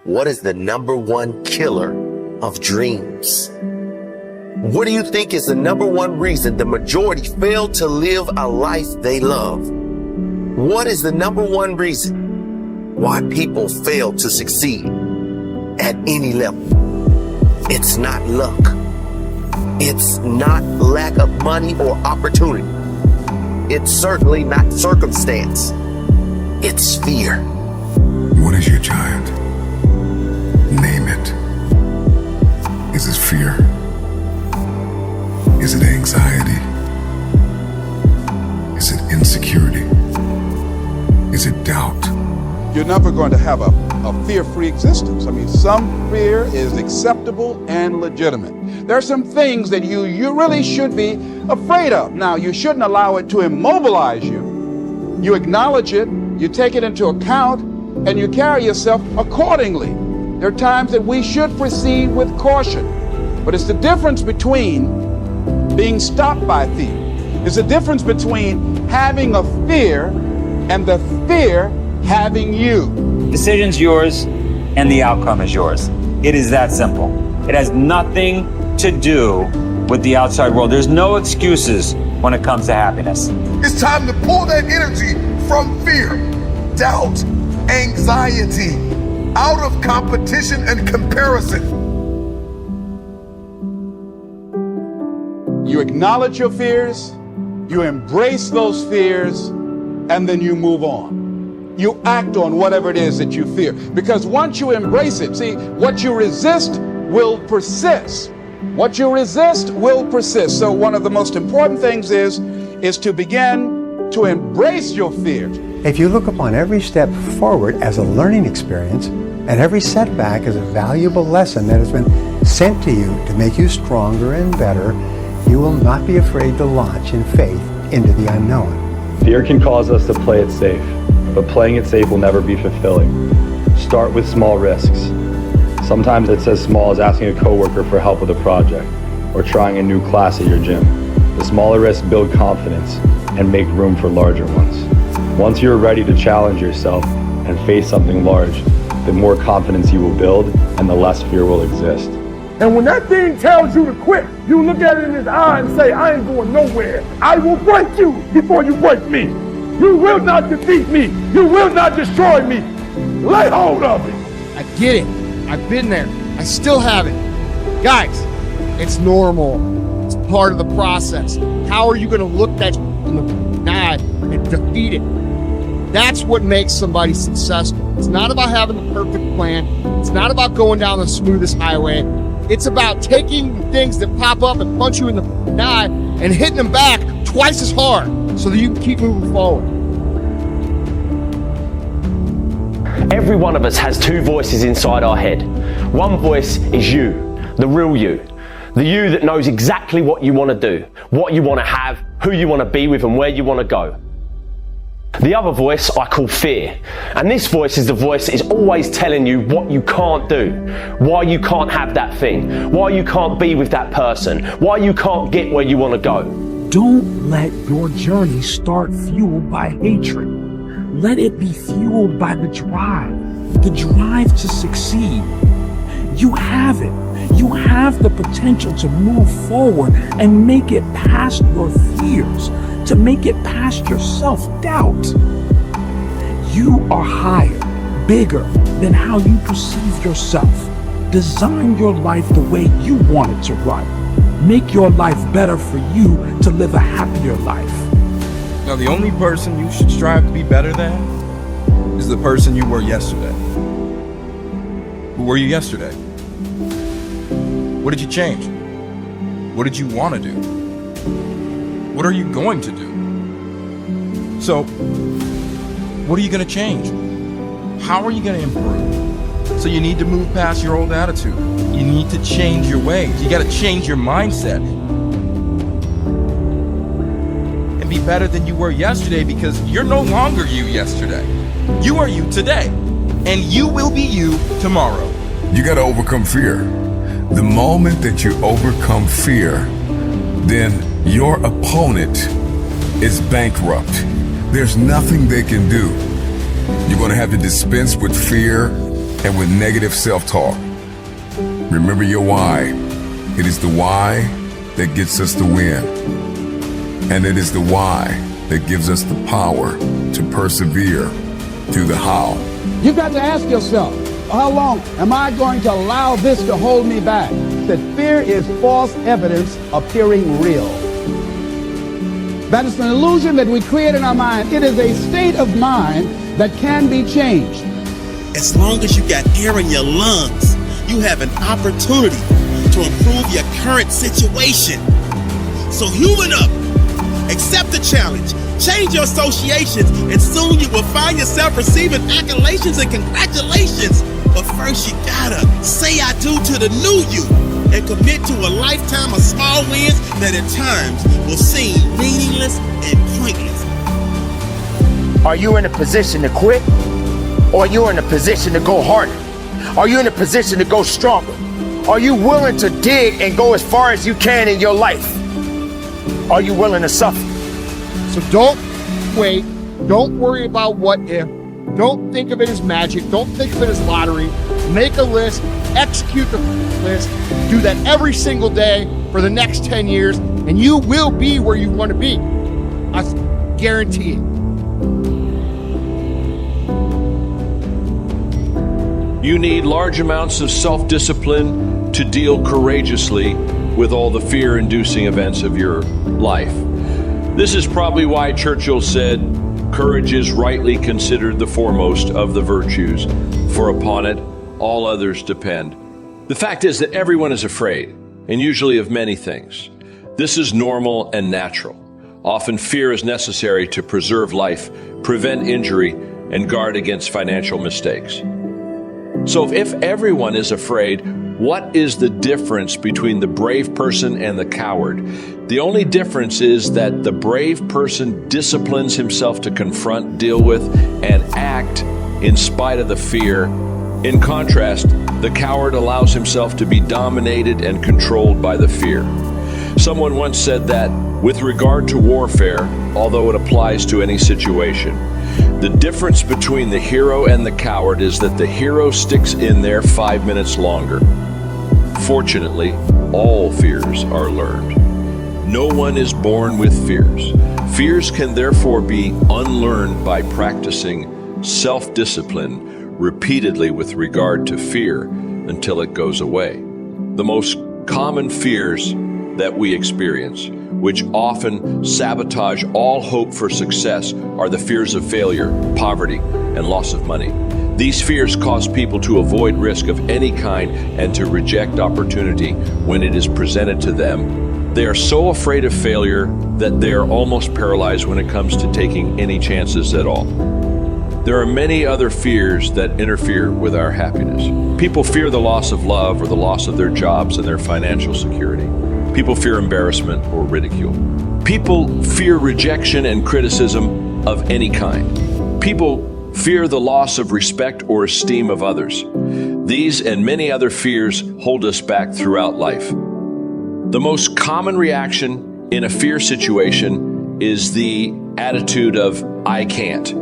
What is the number one killer of dreams? What do you think is the number one reason the majority fail to live a life they love? What is the number one reason why people fail to succeed at any level? It's not luck. It's not lack of money or opportunity. It's certainly not circumstance. It's fear. What is your giant? Name it. Is it fear? Is it anxiety? Is it insecurity? Is it doubt? You're never going to have a fear-free existence. I mean, some fear is acceptable and legitimate. There are some things that you really should be afraid of. Now, you shouldn't allow it to immobilize you. You acknowledge it, you take it into account, and you carry yourself accordingly. There are times that we should proceed with caution, but it's the difference between being stopped by fear. It's the difference between having a fear and the fear having you. Decision's yours and the outcome is yours. It is that simple. It has nothing to do with the outside world. There's no excuses when it comes to happiness. It's time to pull that energy from fear, doubt, anxiety, out of competition and comparison. You acknowledge your fears, you embrace those fears, and then you move on. You act on whatever it is that you fear. Because once you embrace it, see, what you resist will persist. What you resist will persist. So one of the most important things is to begin to embrace your fears. If you look upon every step forward as a learning experience, and every setback as a valuable lesson that has been sent to you to make you stronger and better, you will not be afraid to launch in faith into the unknown. Fear can cause us to play it safe, but playing it safe will never be fulfilling. Start with small risks. Sometimes it's as small as asking a coworker for help with a project or trying a new class at your gym. The smaller risks build confidence and make room for larger ones. Once you're ready to challenge yourself and face something large, the more confidence you will build and the less fear will exist. And when that thing tells you to quit, you look at it in his eye and say, I ain't going nowhere. I will break you before you break me. You will not defeat me. You will not destroy me. Lay hold of it. I get it. I've been there. I still have it. Guys, it's normal. It's part of the process. How are you going to look that in the eye and defeat it? That's what makes somebody successful. It's not about having the perfect plan. It's not about going down the smoothest highway. It's about taking things that pop up and punch you in the eye and hitting them back twice as hard so that you can keep moving forward. Every one of us has two voices inside our head. One voice is you, the real you. The you that knows exactly what you want to do, what you want to have, who you want to be with, and where you want to go. The other voice I call fear. And this voice is the voice that is always telling you what you can't do, why you can't have that thing, why you can't be with that person, why you can't get where you want to go. Don't let your journey start fueled by hatred. Let it be fueled by the drive to succeed. You have it. You have the potential to move forward and make it past your fears, to make it past your self-doubt. You are higher, bigger than how you perceive yourself. Design your life the way you want it to run. Make your life better for you to live a happier life. Now, the only person you should strive to be better than is the person you were yesterday. Who were you yesterday? What did you change? What did you want to do? What are you going to do? So, what are you going to change? How are you going to improve? So you need to move past your old attitude. You need to change your ways. You got to change your mindset. And be better than you were yesterday, because you're no longer you yesterday. You are you today. And you will be you tomorrow. You got to overcome fear. The moment that you overcome fear, then your opponent is bankrupt. There's nothing they can do. You're going to have to dispense with fear and with negative self-talk. Remember your why. It is the why that gets us the win. And it is the why that gives us the power to persevere through the how. You've got to ask yourself, how long am I going to allow this to hold me back? That fear is false evidence appearing real. That is an illusion that we create in our mind. It is a state of mind that can be changed. As long as you got air in your lungs, you have an opportunity to improve your current situation. So human up, accept the challenge, change your associations, and soon you will find yourself receiving accolades and congratulations. But first you gotta say I do to the new you and commit to a lifetime of small wins that at times will seem meaningless and pointless. Are you in a position to quit? Or are you in a position to go harder? Are you in a position to go stronger? Are you willing to dig and go as far as you can in your life? Are you willing to suffer? So don't wait. Don't worry about what if. Don't think of it as magic. Don't think of it as lottery. Make a list. Execute the list. Do that every single day for the next 10 years, and you will be where you want to be. I guarantee it. You need large amounts of self-discipline to deal courageously with all the fear-inducing events of your life. This is probably why Churchill said, "Courage is rightly considered the foremost of the virtues, for upon it all others depend." The fact is that everyone is afraid, and usually of many things. This is normal and natural. Often fear is necessary to preserve life, prevent injury, and guard against financial mistakes. So if everyone is afraid, what is the difference between the brave person and the coward? The only difference is that the brave person disciplines himself to confront, deal with, and act in spite of the fear. In contrast, the coward allows himself to be dominated and controlled by the fear. Someone once said that, with regard to warfare, although it applies to any situation, the difference between the hero and the coward is that the hero sticks in there 5 minutes longer. Fortunately, all fears are learned. No one is born with fears. Fears can therefore be unlearned by practicing self-discipline repeatedly with regard to fear until it goes away. The most common fears that we experience, which often sabotage all hope for success, are the fears of failure, poverty, and loss of money. These fears cause people to avoid risk of any kind and to reject opportunity when it is presented to them. They are so afraid of failure that they are almost paralyzed when it comes to taking any chances at all. There are many other fears that interfere with our happiness. People fear the loss of love or the loss of their jobs and their financial security. People fear embarrassment or ridicule. People fear rejection and criticism of any kind. People fear the loss of respect or esteem of others. These and many other fears hold us back throughout life. The most common reaction in a fear situation is the attitude of, "I can't."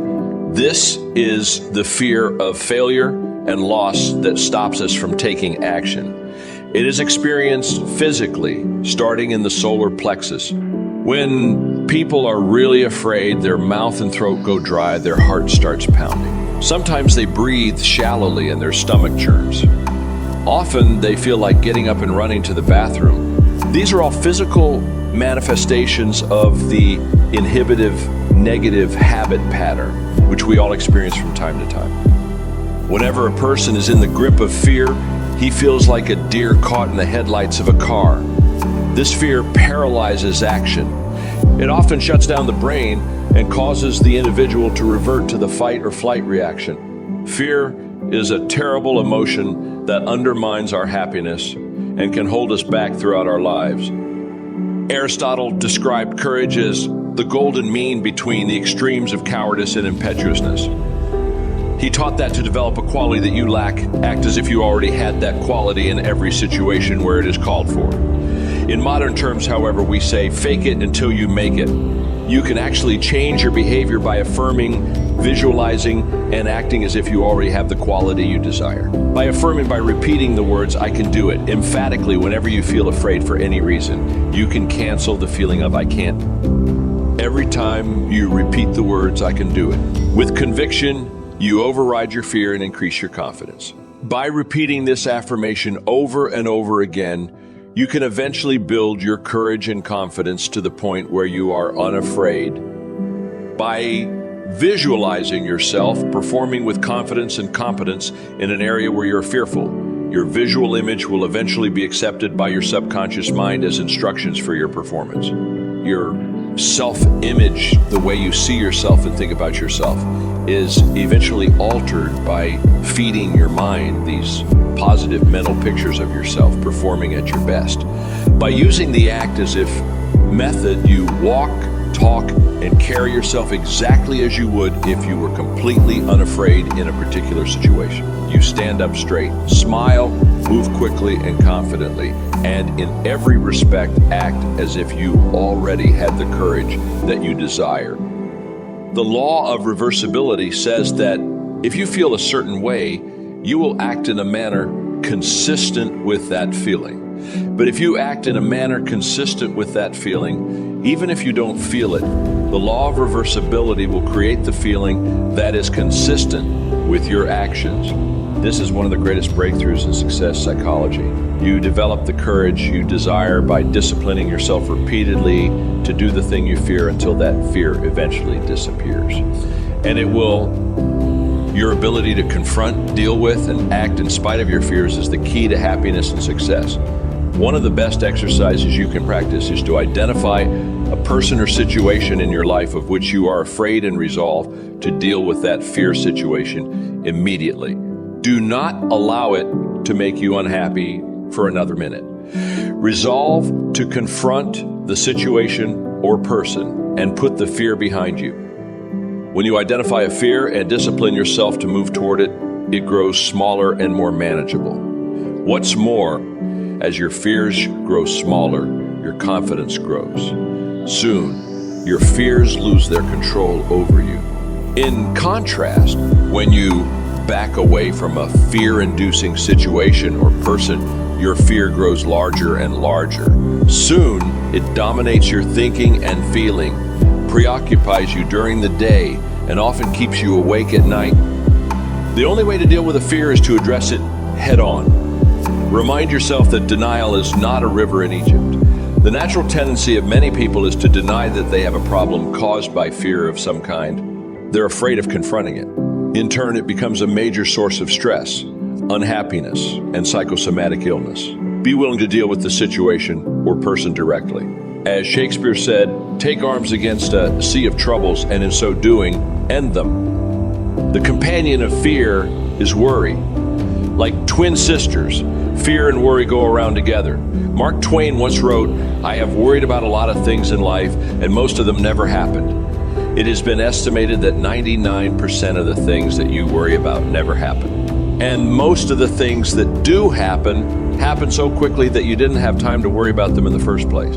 This is the fear of failure and loss that stops us from taking action. It is experienced physically, starting in the solar plexus. When people are really afraid, their mouth and throat go dry, their heart starts pounding. Sometimes they breathe shallowly and their stomach churns. Often they feel like getting up and running to the bathroom. These are all physical manifestations of the inhibitive, negative habit pattern, which we all experience from time to time. Whenever a person is in the grip of fear, he feels like a deer caught in the headlights of a car. This fear paralyzes action. It often shuts down the brain and causes the individual to revert to the fight or flight reaction. Fear is a terrible emotion that undermines our happiness and can hold us back throughout our lives. Aristotle described courage as the golden mean between the extremes of cowardice and impetuousness. He taught that to develop a quality that you lack, act as if you already had that quality in every situation where it is called for. In modern terms, however, we say, fake it until you make it. You can actually change your behavior by affirming visualizing and acting as if you already have the quality you desire. By affirming, by repeating the words, I can do it, emphatically whenever you feel afraid for any reason, you can cancel the feeling of I can't. Every time you repeat the words, I can do it. With conviction, you override your fear and increase your confidence. By repeating this affirmation over and over again, you can eventually build your courage and confidence to the point where you are unafraid. By visualizing yourself performing with confidence and competence in an area where you're fearful, your visual image will eventually be accepted by your subconscious mind as instructions for your performance. Your self-image, the way you see yourself and think about yourself, is eventually altered by feeding your mind these positive mental pictures of yourself performing at your best. By using the act as if method, you walk, talk, and carry yourself exactly as you would if you were completely unafraid in a particular situation. You stand up straight, smile, move quickly and confidently, and in every respect act as if you already had the courage that you desire. The law of reversibility says that if you feel a certain way, you will act in a manner consistent with that feeling. But if you act in a manner consistent with that feeling, even if you don't feel it, the law of reversibility will create the feeling that is consistent with your actions. This is one of the greatest breakthroughs in success psychology. You develop the courage you desire by disciplining yourself repeatedly to do the thing you fear until that fear eventually disappears. And your ability to confront, deal with, and act in spite of your fears is the key to happiness and success. One of the best exercises you can practice is to identify a person or situation in your life of which you are afraid and resolve to deal with that fear situation immediately. Do not allow it to make you unhappy for another minute. Resolve to confront the situation or person and put the fear behind you. When you identify a fear and discipline yourself to move toward it, it grows smaller and more manageable. What's more, as your fears grow smaller, your confidence grows. Soon, your fears lose their control over you. In contrast, when you back away from a fear-inducing situation or person, your fear grows larger and larger. Soon, it dominates your thinking and feeling, preoccupies you during the day, and often keeps you awake at night. The only way to deal with a fear is to address it head-on. Remind yourself that denial is not a river in Egypt. The natural tendency of many people is to deny that they have a problem caused by fear of some kind. They're afraid of confronting it. In turn, it becomes a major source of stress, unhappiness, and psychosomatic illness. Be willing to deal with the situation or person directly. As Shakespeare said, take arms against a sea of troubles, and in so doing, end them. The companion of fear is worry. Like twin sisters, fear and worry go around together. Mark Twain once wrote, I have worried about a lot of things in life, and most of them never happened. It has been estimated that 99% of the things that you worry about never happen. And most of the things that do happen so quickly that you didn't have time to worry about them in the first place.